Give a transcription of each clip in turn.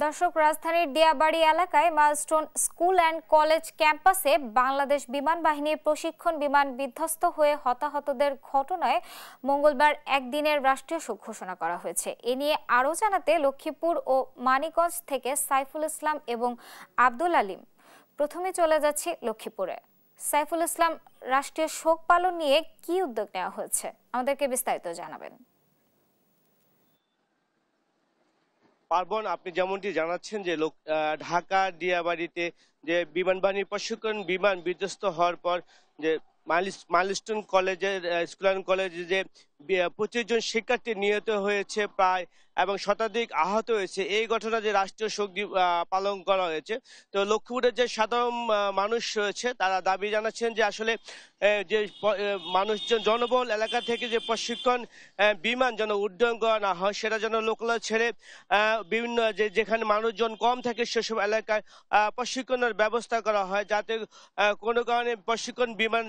দর্শক, রাজধানীর দিয়াবাড়ি এলাকায় মাইলস্টোন স্কুল অ্যান্ড কলেজ ক্যাম্পাসে বাংলাদেশ বিমান বাহিনীর প্রশিক্ষণ বিমান বিধ্বস্ত হয়ে হতাহতদের ঘটনায় মঙ্গলবার একদিনের রাষ্ট্রীয় শোক ঘোষণা করা হয়েছে। এ নিয়ে আরও জানাতে লক্ষ্মীপুর ও মানিকগঞ্জ থেকে সাইফুল ইসলাম এবং আব্দুল আলিম। প্রথমে চলে যাচ্ছি লক্ষ্মীপুরে। সাইফুল ইসলাম, রাষ্ট্রীয় শোক পালন নিয়ে কি উদ্যোগ নেওয়া হয়েছে, আমাদেরকে বিস্তারিত জানাবেন। পার্বণ, আপনি যেমনটি জানাচ্ছেন যে ঢাকা দিয়াবাড়িতে যে বিমান বাহিনীর প্রশিক্ষণ বিমান বিধ্বস্ত হওয়ার পর যে মাইলস্টোন কলেজের স্কুল অ্যান্ড কলেজে যে 25 জন শিক্ষার্থী নিহত হয়েছে প্রায় এবং শতাধিক আহত হয়েছে, এই ঘটনা যে রাষ্ট্রীয় শোক পালন করা হয়েছে। তো লক্ষ্মীপুরের যে সাধারণ মানুষ রয়েছে তারা দাবি জানাচ্ছেন যে আসলে যে মানুষজন জনবহুল এলাকা থেকে যে প্রশিক্ষণ বিমান যেন উড্ডয়ন করা না হয়, সেটা যেন লোকালয় ছেড়ে বিভিন্ন যেখানে মানুষজন কম থাকে সেসব এলাকায় প্রশিক্ষণের ব্যবস্থা করা হয়, যাতে কোনো কারণে প্রশিক্ষণ বিমান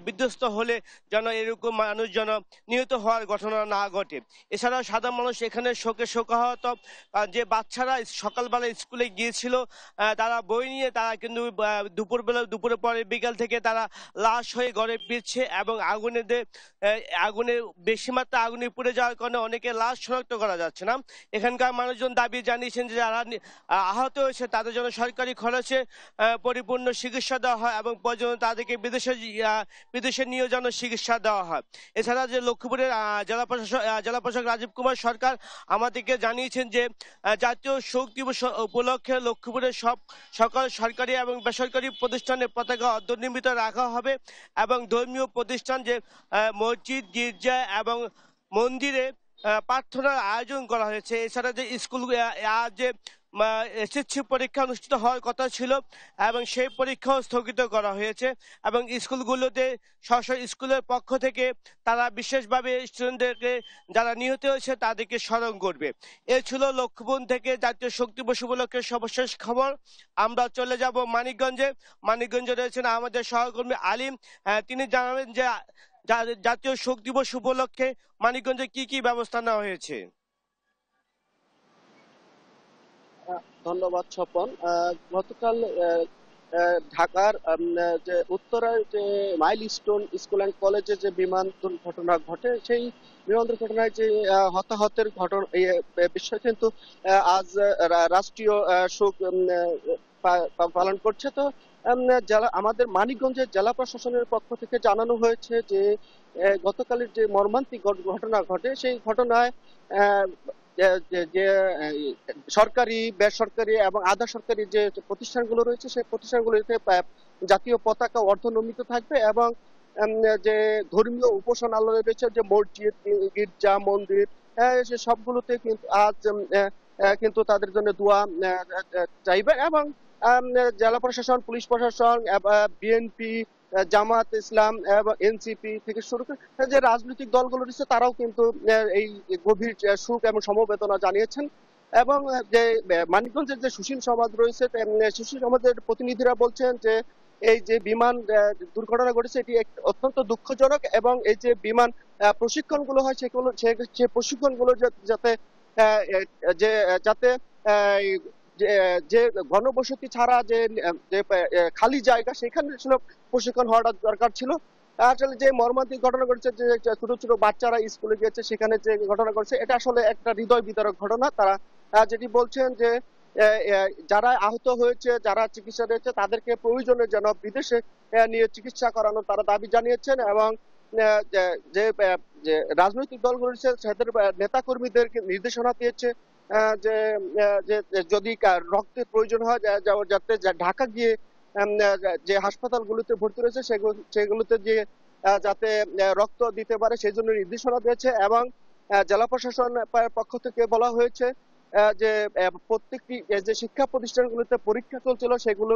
বিধ্বস্ত হলে যেন এরকম মানুষ যেন নিহত হওয়ার ঘটনা না ঘটে। এছাড়াও সাধারণ মানুষ এখানে শোকাহত যে বাচ্চারা সকালবেলা স্কুলে গিয়েছিল, তারা বই নিয়ে তারা কিন্তু দুপুরের পরে বিকাল থেকে তারা লাশ হয়ে ঘরে ফিরছে এবং আগুনে বেশি মাত্রা আগুনে পুড়ে যাওয়ার কারণে অনেকে লাশ শনাক্ত করা যাচ্ছে না। এখানকার মানুষজন দাবি জানিয়েছেন যে যারা আহত হয়েছে তাদের জন্য সরকারি খরচে পরিপূর্ণ চিকিৎসা দেওয়া হয় এবং প্রয়োজনে তাদেরকে বিদেশে নিয়েও যেন চিকিৎসা দেওয়া হয়। এছাড়া যে লক্ষ্মীপুরের জেলা প্রশাসক রাজীব কুমার সরকার আমাদেরকে জানিয়েছেন যে জাতীয় শোক দিবস উপলক্ষে লক্ষ্মীপুরের সকল সরকারি এবং বেসরকারি প্রতিষ্ঠানে পতাকা অর্ধনির্মিত রাখা হবে এবং ধর্মীয় প্রতিষ্ঠান যে মসজিদ, গির্জা এবং মন্দিরে প্রার্থনার আয়োজন করা হয়েছে। এছাড়া যে স্কুল যে এসএসসি পরীক্ষা অনুষ্ঠিত হওয়ার কথা ছিল এবং সেই পরীক্ষাও স্থগিত করা হয়েছে এবং স্কুলগুলোতে স্কুলের পক্ষ থেকে তারা বিশেষভাবে স্টুডেন্টদেরকে যারা নিহত হয়েছে তাদেরকে স্মরণ করবে। এ ছিল লক্ষ্মীপুর থেকে জাতীয় শোক দিবস উপলক্ষে সর্বশেষ খবর। আমরা চলে যাব মানিকগঞ্জে রয়েছেন আমাদের সহকর্মী আলিম। তিনি জানাবেন যে জাতীয় শোক দিবস উপলক্ষে মানিকগঞ্জে কি কি ব্যবস্থা নেওয়া হয়েছে। ধন্যবাদ স্বপন। গতকাল ঢাকার যে উত্তরার যে মাইলস্টোন স্কুল অ্যান্ড কলেজে যে বিমান দুর্ঘটনা ঘটে, সেই বিমান দুর্ঘটনায় যে হতাহতের ঘটনা বিষয় কিন্তু আজ রাষ্ট্রীয় শোক পালন করছে। তো আমাদের মানিকগঞ্জের জেলা প্রশাসনের পক্ষ থেকে জানানো হয়েছে যে গতকালের যে মর্মান্তিক ঘটনা ঘটে, সেই ঘটনায় যে সরকারি, বেসরকারি এবং আধা সরকারি যে প্রতিষ্ঠানগুলো রয়েছে সেই প্রতিষ্ঠানগুলোতে জাতীয় পতাকা অর্ধনমিত থাকবে এবং যে ধর্মীয় উপাসনালয় রয়েছে, যে মসজিদ, গির্জা, মন্দির, সে সবগুলোতে কিন্তু আজ কিন্তু তাদের জন্য দোয়া চাইবে এবং জেলা প্রশাসন, পুলিশ প্রশাসন, বিএনপি, জামাত ইসলাম এবং এনসিপি থেকে শুরু করে যে রাজনৈতিক দলগুলো রয়েছে তারাও কিন্তু এই গভীর শোক এবং সমবেদনা জানিয়েছেন। এবং যে মানিকগঞ্জের যে সুশীল সমাজ রয়েছে, সুশীল সমাজের প্রতিনিধিরা বলছেন যে এই যে বিমান দুর্ঘটনা ঘটেছে এটি অত্যন্ত দুঃখজনক এবং এই যে বিমান প্রশিক্ষণগুলো হয় সেগুলো সে প্রশিক্ষণগুলো যাতে যাতে যে ঘনবসতি ছাড়া যে খালি জায়গা সেখানে ছিল প্রশিক্ষণ হওয়াটা দরকার ছিল। আসলে যে মর্মান্তিক ঘটনা ঘটেছে, যে ছোট ছোট বাচ্চারা স্কুলে গিয়েছে সেখানে যে ঘটনা ঘটছে, এটা আসলে একটা হৃদয় বিদারক ঘটনা। তারা যেটি বলছেন যে যারা আহত হয়েছে, যারা চিকিৎসা দিয়েছে তাদেরকে প্রয়োজনে যেন বিদেশে নিয়ে চিকিৎসা করানো তারা দাবি জানিয়েছেন এবং যে রাজনৈতিক দলগুলো রয়েছে তাদের নেতা কর্মীদেরকে নির্দেশনা দিয়েছে যে যদি রক্তের প্রয়োজন হয় যাতে ঢাকা গিয়ে যে হাসপাতালগুলোতে ভর্তি রয়েছে সেগুলোতে যে যাতে রক্ত দিতে পারে সেই জন্য নির্দেশনা দিয়েছে এবং জেলা প্রশাসন পক্ষ থেকে বলা হয়েছে যে প্রত্যেকটি যে শিক্ষা প্রতিষ্ঠানগুলোতে পরীক্ষা চলছিল সেগুলো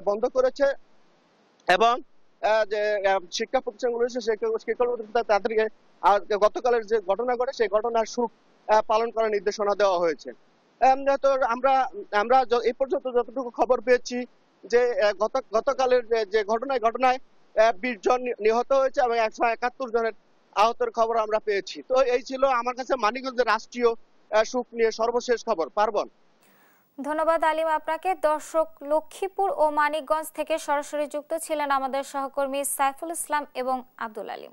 বন্ধ করেছে এবং যে শিক্ষা প্রতিষ্ঠানগুলো রয়েছে সেগুলো তাদেরকে গতকালের যে ঘটনা ঘটে সেই ঘটনার শোক পালন করার নির্দেশনা দেওয়া হয়েছে। তো আমরা এই পর্যন্ত যতটুকু খবর পেয়েছি যে গতকালের যে ঘটনায় 20 জন নিহত হয়েছে এবং 171 জনের আহতের খবর আমরা পেয়েছি। তো এই ছিল আমার কাছে মানিকগঞ্জের রাষ্ট্রীয় শোক নিয়ে সর্বশেষ খবর। পার্বণ। ধন্যবাদ আলিম আপনাকে। দর্শক, লক্ষ্মীপুর ও মানিকগঞ্জ থেকে সরাসরি যুক্ত ছিলেন আমাদের সহকর্মী সাইফুল ইসলাম এবং আব্দুল আলিম।